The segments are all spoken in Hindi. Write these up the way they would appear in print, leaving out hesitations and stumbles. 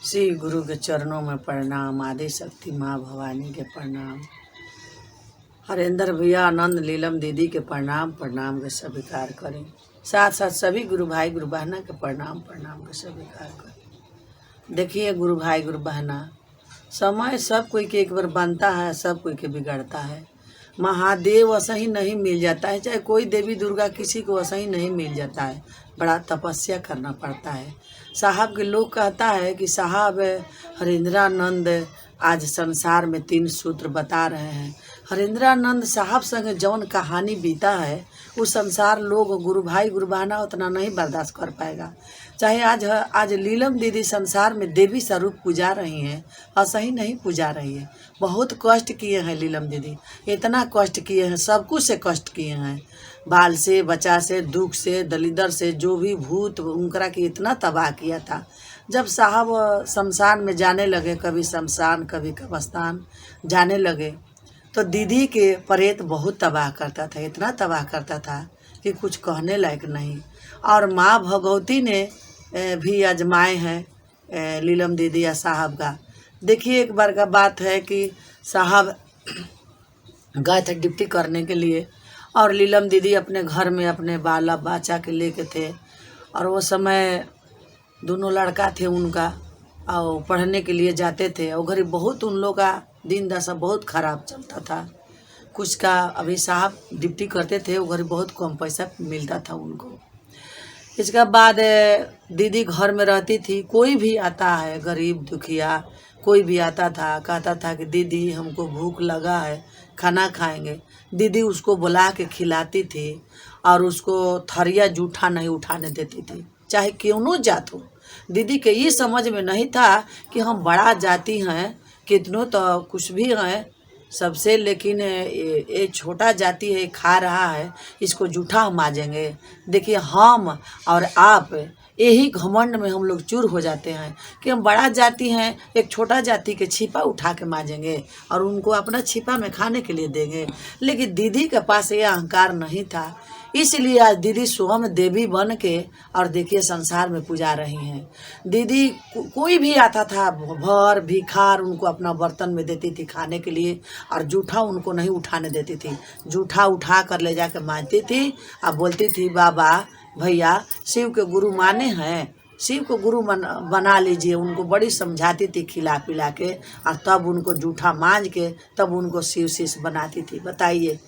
श्री गुरु के चरणों में प्रणाम। आदि शक्ति माँ भवानी के प्रणाम। हरेंद्र भैया, आनंद, लीलम दीदी के प्रणाम के स्वीकार करें। साथ साथ सभी गुरु भाई गुरु बहना के प्रणाम के स्वीकार करें। देखिए गुरु भाई गुरु बहना, समय सब कोई के एक बार बनता है, सब कोई के बिगड़ता है। महादेव वैसा ही नहीं मिल जाता है, चाहे कोई देवी दुर्गा किसी को वैसा ही नहीं मिल जाता है, बड़ा तपस्या करना पड़ता है। साहब के लोग कहता है कि साहब हरेंद्रानंद आज संसार में 3 सूत्र बता रहे हैं। हरेंद्रानंद साहब संग जौन कहानी बीता है उस संसार लोग गुरु भाई गुरु बहना उतना नहीं बर्दाश्त कर पाएगा। चाहे आज लीलम दीदी संसार में देवी स्वरूप पूजा रही हैं, ऐसा ही नहीं पूजा रही है। बहुत कष्ट किए हैं लीलम दीदी, इतना कष्ट किए हैं, सब कुछ से कष्ट किए हैं। बाल से, बच्चा से, दुख से, दलिदर से, जो भी भूत उनकरा की इतना तबाह किया था। जब साहब शमशान में जाने लगे, कभी शमशान कभी कब्रिस्तान जाने लगे, तो दीदी के प्रेत बहुत तबाह करता था, इतना तबाह करता था कि कुछ कहने लायक नहीं। और माँ भगवती ने भी आजमाए हैं लीलम दीदी या साहब का। देखिए एक बार का बात है कि साहब गए थे ड्यूटी करने के लिए और लीलम दीदी अपने घर में अपने बाला बच्चा के लेके थे। और वो समय दोनों लड़का थे उनका, और पढ़ने के लिए जाते थे। और घर बहुत उन लोग का दिन दशा बहुत ख़राब चलता था। कुछ का अभी साहब ड्यूटी करते थे, वो घर बहुत कम पैसा मिलता था उनको। इसके बाद दीदी घर में रहती थी। कोई भी आता है, गरीब दुखिया कोई भी आता था, कहता था कि दीदी हमको भूख लगा है, खाना खाएंगे। दीदी उसको बुला के खिलाती थी और उसको थरिया जूठा नहीं उठाने देती थी, चाहे क्यों जात हो। दीदी के ये समझ में नहीं था कि हम बड़ा जाति हैं, कितनों तो कुछ भी हैं सबसे, लेकिन ये छोटा जाति है, खा रहा है, इसको जूठा हम माजेंगे। देखिए हम और आप यही घमंड में हम लोग चूर हो जाते हैं कि हम बड़ा जाति हैं, एक छोटा जाति के छिपा उठा के माजेंगे और उनको अपना छिपा में खाने के लिए देंगे। लेकिन दीदी के पास ये अहंकार नहीं था, इसलिए आज दीदी स्वयं देवी बन के और देखिए संसार में पूजा रही हैं। दीदी कोई भी आता था, भर भिखार उनको अपना बर्तन में देती थी खाने के लिए, और जूठा उनको नहीं उठाने देती थी। जूठा उठा कर ले जाकर मांजती थी और बोलती थी बाबा भैया शिव के गुरु माने हैं, शिव को गुरु बना लीजिए। उनको बड़ी समझाती थी खिला पिला के, और तब उनको जूठा मांज के तब उनको शिव शिष्य बनाती थी। बताइए,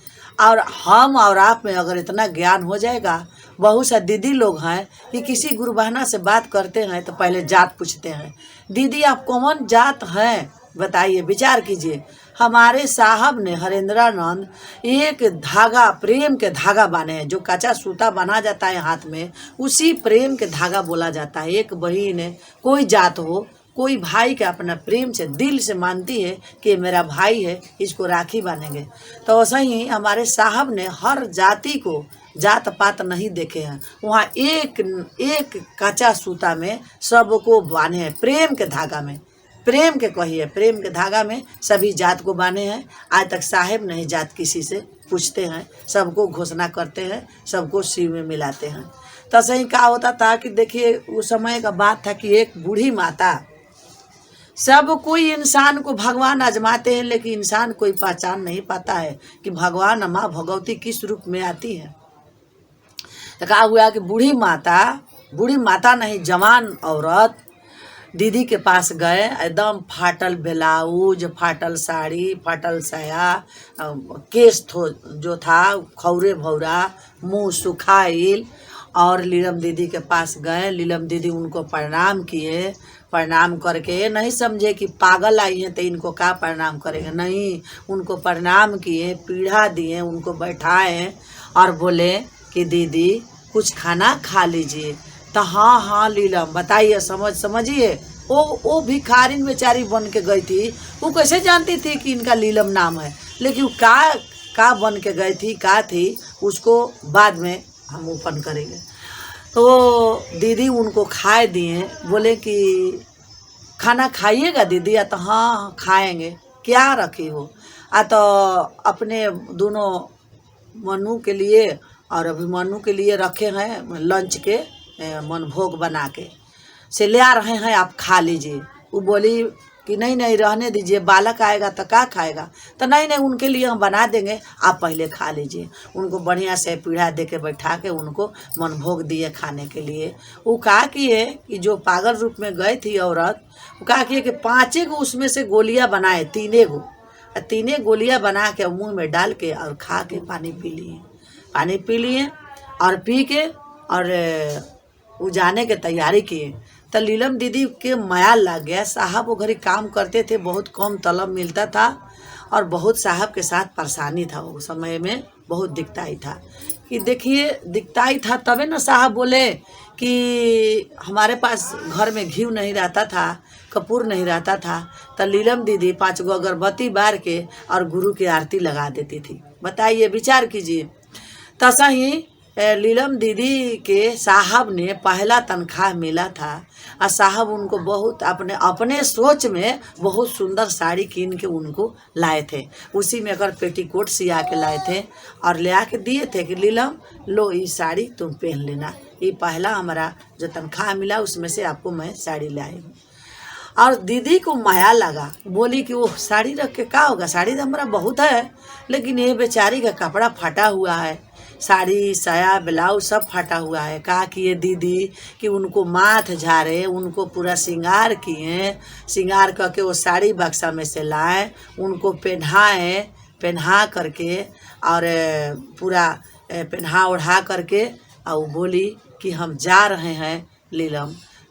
और हम और आप में अगर इतना ज्ञान हो जाएगा। बहुत सा दीदी लोग हैं कि किसी गुरु बहना से बात करते हैं तो पहले जात पूछते हैं, दीदी आप कौन जात हैं बताइए, विचार कीजिए। हमारे साहब ने हरेंद्रानंद एक धागा, प्रेम के धागा बांधे हैं। जो कच्चा सूता बना जाता है हाथ में, उसी प्रेम के धागा बोला जाता है। एक बहन कोई जात हो, कोई भाई के अपना प्रेम से दिल से मानती है कि मेरा भाई है, इसको राखी बांधेंगे। तो वैसे ही हमारे साहब ने हर जाति को जात पात नहीं देखे हैं। वहाँ एक कच्चा सूता में सबको बांधे हैं, प्रेम के धागा में। प्रेम के कहिए, प्रेम के धागा में सभी जात को बांधे हैं। आज तक साहेब नहीं जात किसी से पूछते हैं, सबको घोषणा करते हैं, सबको शिव में मिलाते हैं। तो सही क्या होता था कि देखिए उस समय का बात था कि एक बूढ़ी माता, सब कोई इंसान को भगवान आजमाते हैं, लेकिन इंसान कोई पहचान नहीं पाता है कि भगवान माँ भगवती किस रूप में आती है। तो कहा हुआ कि बूढ़ी माता नहीं, जवान औरत दीदी के पास गए। एकदम फाटल ब्लाउज, फाटल साड़ी, फाटल साया, केस जो था खौरे भौरा, मुँह सुखाइल, और लीलम दीदी के पास गए। लीलम दीदी उनको प्रणाम किए। प्रणाम करके नहीं समझे कि पागल आई हैं तो इनको क्या प्रणाम करेंगे, नहीं, उनको प्रणाम किए, पीढ़ा दिए, उनको बैठाए और बोले कि दीदी कुछ खाना खा लीजिए। तो हाँ हाँ लीलम बताइए, समझिए। वो भिखारिन बेचारी बन के गई थी, वो कैसे जानती थी कि इनका लीलम नाम है, लेकिन वो का बन के गई थी, का थी, उसको बाद में हम ओपन करेंगे। तो दीदी उनको खाए दिए, बोले कि खाना खाइएगा दीदी। या तो हाँ खाएंगे। क्या रखी हो? तो अपने दोनों मनु के लिए और अभिमन्यु के लिए रखे हैं लंच के मन भोग बना के से ले आ रहे हैं, आप खा लीजिए। वो बोली कि नहीं नहीं रहने दीजिए, बालक आएगा तो क्या खाएगा। तो नहीं नहीं उनके लिए हम बना देंगे, आप पहले खा लीजिए। उनको बढ़िया से पीढ़ा दे के बैठा के उनको मन भोग दिए खाने के लिए। वो कहा किए कि जो पागल रूप में गई थी औरत, वो कहा किए कि 5 गो उसमें से गोलियां बनाए, 3 गो, 3 गोलियां बना के मुंह में डाल के और खा के पानी पी लिए। पानी पी लिए और पी के और वो जाने के तैयारी किए। तो लीलम दीदी के माया लग गया। साहब वो घड़ी काम करते थे, बहुत कम तलब मिलता था और बहुत साहब के साथ परेशानी था। उस समय में बहुत दिखताई था कि देखिए दिखताई था, तबे ना साहब बोले कि हमारे पास घर में घी नहीं रहता था, कपूर नहीं रहता था। तो लीलम दीदी 5 गो अगरबत्ती बार के और गुरु की आरती लगा देती थी। बताइए, विचार कीजिए। तसा ही लीलम दीदी के साहब ने पहला तनख्वाह मिला था और साहब उनको बहुत अपने सोच में बहुत सुंदर साड़ी कीन के उनको लाए थे। उसी में अगर पेटीकोट सिया के लाए थे और ले आके दिए थे कि लीलम लो ये साड़ी तुम पहन लेना, ये पहला हमारा जो तनख्वाह मिला उसमें से आपको मैं साड़ी लाई हूँ। और दीदी को माया लगा, बोली कि वो साड़ी रख के क्या होगा, साड़ी तो हमारा बहुत है, लेकिन ये बेचारी का कपड़ा फटा हुआ है, साड़ी साया ब्लाउज सब फटा हुआ है। कहा कि ये दीदी कि उनको माथ झाड़े, उनको पूरा श्रृंगार किए, श्रृंगार करके वो साड़ी बक्सा में से लाए, उनको पहनाए, पहना करके और पूरा पहना ओढ़ा करके और बोली कि हम जा रहे हैं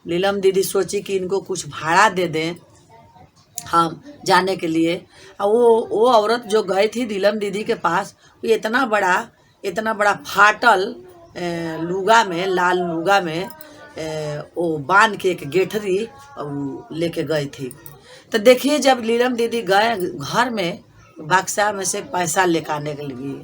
लीलम दीदी सोची कि इनको कुछ भाड़ा दे दें हम जाने के लिए। और वो औरत जो गई थी लीलम दीदी के पास, वो इतना बड़ा फाटल लुगा में, लाल लुगा में वो बांध के एक गेठरी लेके गई थी। तो देखिए जब लीलम दीदी गए घर में, बक्सा में से पैसा लेकर आने के लिए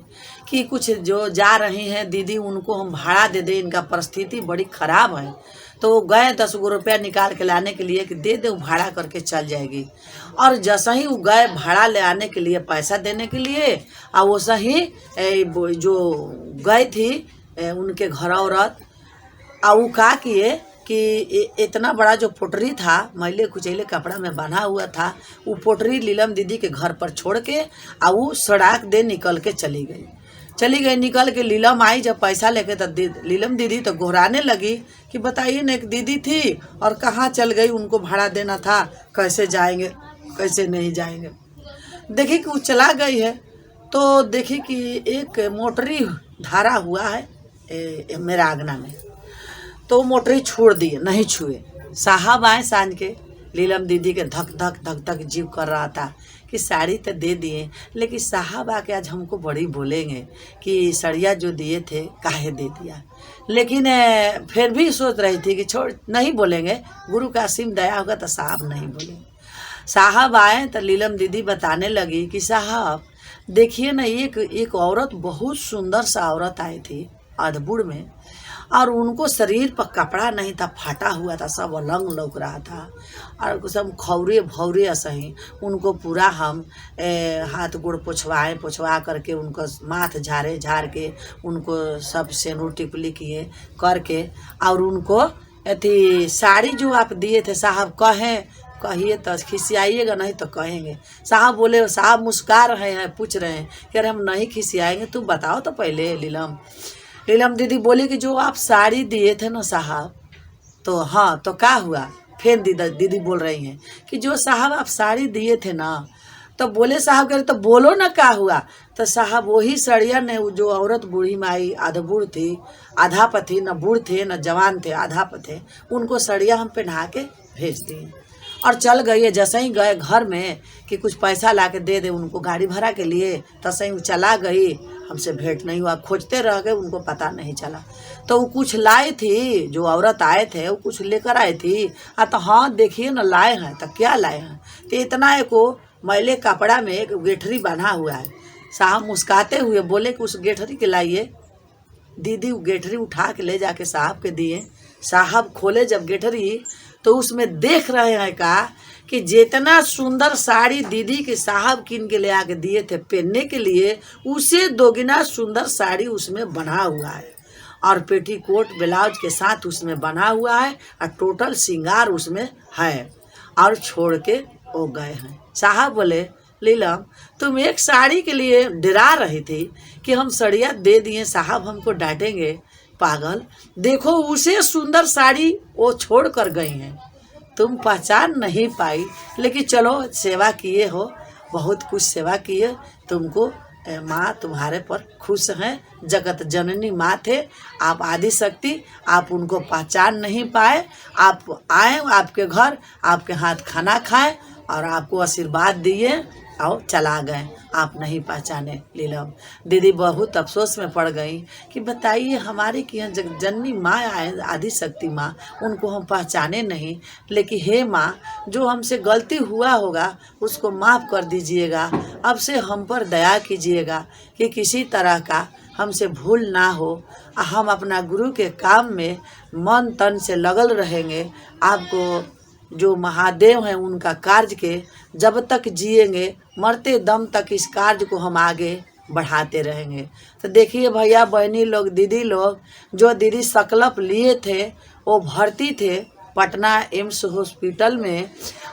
कि कुछ जो जा रही हैं दीदी उनको हम भाड़ा दे दें, इनका परिस्थिति बड़ी ख़राब है। तो गए 10 गो रुपया निकाल के लाने के लिए कि दे दे, भाड़ा करके चल जाएगी। और जैसा ही वो गए भाड़ा ले आने के लिए, पैसा देने के लिए, और वो सही जो गई थी उनके घर औरत, और वो कहा किए कि इतना बड़ा जो पोटरी था मैले कुचैले कपड़ा में बना हुआ था, वो पोटरी लीलम दीदी के घर पर छोड़ के और वो सड़क दे निकल के चली गई। निकल के लीलम आई जब पैसा लेके, तो लीलम दीदी तो घुराने लगी कि बताइए ना, एक दीदी थी और कहाँ चल गई, उनको भाड़ा देना था, कैसे जाएंगे कैसे नहीं जाएंगे। देखी कि वो चला गई है, तो देखी कि एक मोटरी धारा हुआ है मेरा आंगना में, तो मोटरी छोड़ दिए, नहीं छुए। साहब आए सांझ के, लीलम दीदी के धक धक धक धक जीव कर रहा था कि साड़ी तो दे दिए, लेकिन साहब आके आज हमको बड़ी बोलेंगे कि सड़िया जो दिए थे काहे दे दिया। लेकिन फिर भी सोच रही थी कि छोड़, नहीं बोलेंगे, गुरु का असीम दया होगा तो साहब नहीं बोलेंगे। साहब आए तो लीलम दीदी बताने लगी कि साहब देखिए ना, एक औरत, बहुत सुंदर सा औरत आई थी अधबुड़ में, और उनको शरीर पर कपड़ा नहीं था, फटा हुआ था, सब अलंग लौक रहा था, और सब खौरे भौरे असही। उनको पूरा हम हाथ गोड़ पोछवा करके उनको माथ झाड़ के उनको सब सेनुर टिपली किए करके, और उनको अथी साड़ी जो आप दिए थे साहब, कहिए तो खिसियाइएगा, नहीं तो कहेंगे। साहब बोले, साहब मुस्कुरा रहे हैं, पूछ रहे हैं कि अरे हम नहीं खिसियाएंगे, तू बताओ तो पहले। लीलम दीदी बोली कि जो आप साड़ी दिए थे ना साहब, तो हाँ, तो क्या हुआ। फिर दीदी बोल रही हैं कि जो साहब आप साड़ी दिए थे ना, तो बोले साहब कह रहे तो बोलो ना क्या हुआ। तो साहब वही सड़िया ने, जो औरत बूढ़ी माई अधबूढ़ थी, आधा पथी, न बूढ़ थे न जवान थे, आधा पथे, उनको सड़िया हम पहना के भेज दिए और चल गई। जैसे ही गए घर में कि कुछ पैसा ला के दे दे उनको गाड़ी भाड़ा के लिए, तैसे ही चला गई, हमसे भेंट नहीं हुआ, खोजते रह गए, उनको पता नहीं चला। तो वो कुछ लाई थी, जो औरत आए थे वो कुछ लेकर आई थी। तो हाँ देखिए ना लाए हैं, तो क्या लाए हैं, तो इतना एक मैले कपड़ा में एक गेठरी बना हुआ है। साहब मुस्कुराते हुए बोले कि उस गेठरी के लाइए। दीदी वो गेठरी उठा के ले जाके साहब के दिए। साहब खोले जब गेठरी, तो उसमें देख रहे हैं का कि जितना सुंदर साड़ी दीदी के साहब किन के ले आके दिए थे पहनने के लिए, उसे दोगुना सुंदर साड़ी उसमें बना हुआ है, और पेटीकोट ब्लाउज के साथ उसमें बना हुआ है, और टोटल श्रृंगार उसमें है। और छोड़ के वो गए हैं। साहब बोले लीलम तुम एक साड़ी के लिए डरा रही थी कि हम साड़ियाँ दे दिए, साहब हमको डांटेंगे। पागल, देखो उसे सुंदर साड़ी वो छोड़ कर गई हैं, तुम पहचान नहीं पाई, लेकिन चलो सेवा किए हो, बहुत कुछ सेवा किए, तुमको माँ तुम्हारे पर खुश हैं। जगत जननी माँ थे, आप आदि शक्ति, आप उनको पहचान नहीं पाए। आप आए आपके घर, आपके हाथ खाना खाए और आपको आशीर्वाद दिए और चला गए, आप नहीं पहचाने। लीलम दीदी बहुत अफसोस में पड़ गई कि बताइए हमारे कि यहाँ जननी माँ आए, आदि शक्ति माँ, उनको हम पहचाने नहीं। लेकिन हे माँ, जो हमसे गलती हुआ होगा उसको माफ़ कर दीजिएगा, अब से हम पर दया कीजिएगा कि किसी तरह का हमसे भूल ना हो। हम अपना गुरु के काम में मन तन से लगल रहेंगे। आपको जो महादेव हैं उनका कार्य के जब तक जिएंगे, मरते दम तक इस कार्य को हम आगे बढ़ाते रहेंगे। तो देखिए भैया बहनी लोग, दीदी लोग, जो दीदी संकल्प लिए थे वो भर्ती थे पटना एम्स हॉस्पिटल में,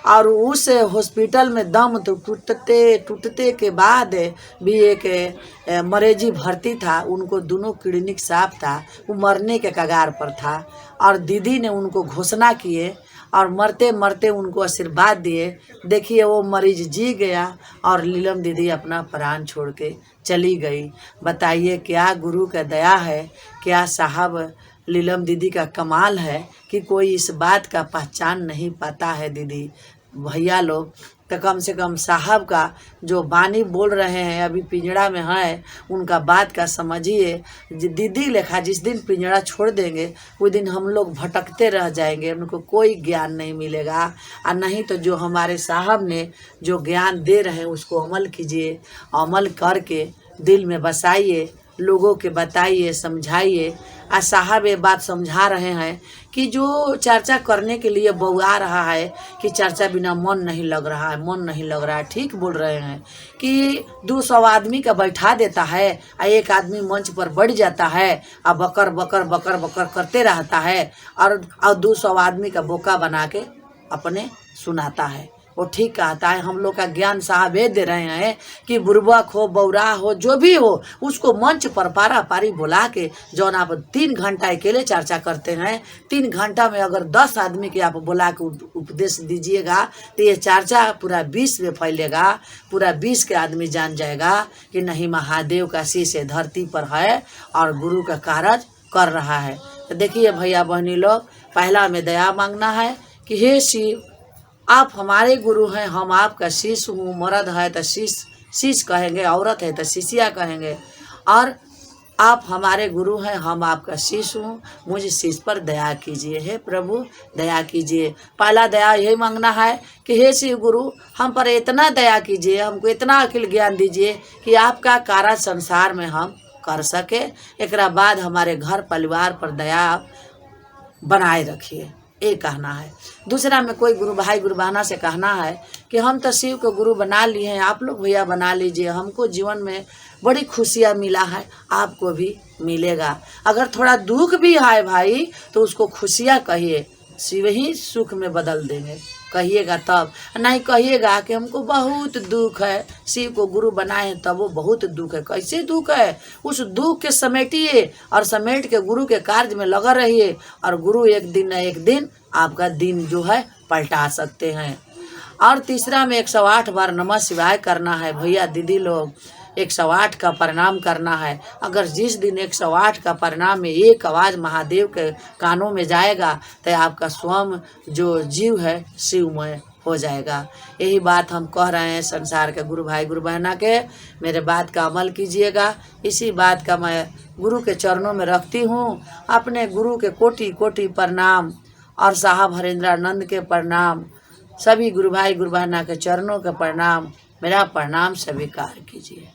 और उस हॉस्पिटल में दम तो टूटते के बाद भी एक मरीजी भर्ती था, उनको दोनों किडनी साफ था, वो मरने के कगार पर था, और दीदी ने उनको घोषणा किए और मरते मरते उनको आशीर्वाद दिए। देखिए वो मरीज जी गया और लीलम दीदी अपना प्राण छोड़ के चली गई। बताइए क्या गुरु का दया है, क्या साहब लीलम दीदी का कमाल है कि कोई इस बात का पहचान नहीं पाता है। दीदी भैया लोग तो कम से कम साहब का जो बानी बोल रहे हैं अभी पिंजड़ा में है, उनका बात का समझिए। दीदी लेखा जिस दिन पिंजड़ा छोड़ देंगे उस दिन हम लोग भटकते रह जाएंगे, उनको कोई ज्ञान नहीं मिलेगा। और नहीं तो जो हमारे साहब ने जो ज्ञान दे रहे हैं उसको अमल कीजिए, अमल करके दिल में बसाइए, लोगों के बताइए, समझाइए। आज साहब ये बात समझा रहे हैं कि जो चर्चा करने के लिए बौआ रहा है कि चर्चा बिना मन नहीं लग रहा है, मन नहीं लग रहा है, ठीक बोल रहे हैं कि 200 आदमी का बैठा देता है और एक आदमी मंच पर बढ़ जाता है और बकर बकर बकर बकर करते रहता है और 200 आदमी का बोका बना के अपने सुनाता है। वो ठीक कहता है। हम लोग का ज्ञान साहब ये दे रहे हैं कि बुर्बक हो, बौरा हो, जो भी हो, उसको मंच पर पारा पारी बुला के जौन आप 3 घंटा अकेले चर्चा करते हैं, 3 घंटा में अगर 10 आदमी के आप बुला के उपदेश दीजिएगा तो ये चर्चा पूरा विश्व में फैलेगा, पूरा विश्व के आदमी जान जाएगा कि नहीं महादेव का शीश धरती पर है और गुरु का कार्य कर रहा है। तो देखिए भैया बहनी लोग, पहला में दया मांगना है कि हे शिव, आप हमारे गुरु हैं, हम आपका शिष्य हूँ। मर्द है तो शिष्य कहेंगे, औरत है तो शिष्या कहेंगे, और आप हमारे गुरु हैं, हम आपका शिष्य हूँ, मुझे शिष्य पर दया कीजिए। हे प्रभु दया कीजिए। पहला दया यही मांगना है कि हे शिव गुरु, हम पर इतना दया कीजिए, हमको इतना अकिल ज्ञान दीजिए कि आपका कार्य संसार में हम कर सके। एक बाद हमारे घर परिवार पर दया बनाए रखिए, ये कहना है। दूसरा में कोई गुरु भाई गुरु बहना से कहना है कि हम तो शिव को गुरु बना लिए हैं, आप लोग भैया बना लीजिए। हमको जीवन में बड़ी खुशियाँ मिला है, आपको भी मिलेगा। अगर थोड़ा दुख भी है भाई तो उसको खुशियाँ कहिए, शिव ही सुख में बदल देंगे, कहिएगा तब। नहीं कहिएगा कि हमको बहुत दुख है, शिव को गुरु बनाए तब वो बहुत दुख है। कैसे दुख है? उस दुख के समेटिए और समेट के गुरु के कार्य में लगा रहिए, और गुरु एक दिन न एक दिन आपका दिन जो है पलटा सकते हैं। और तीसरा में 108 बार नमः शिवाय करना है। भैया दीदी लोग, 108 का प्रणाम करना है। अगर जिस दिन 108 का प्रणाम में एक आवाज़ महादेव के कानों में जाएगा तो आपका स्वयं जो जीव है शिवमय हो जाएगा। यही बात हम कह रहे हैं संसार के गुरु भाई गुरु बहना के, मेरे बात का अमल कीजिएगा। इसी बात का मैं गुरु के चरणों में रखती हूँ। अपने गुरु के कोटि कोटि प्रणाम और साहब हरेंद्रानंद के प्रणाम, सभी गुरु भाई गुरु बहना के चरणों के प्रणाम, मेरा प्रणाम स्वीकार कीजिए।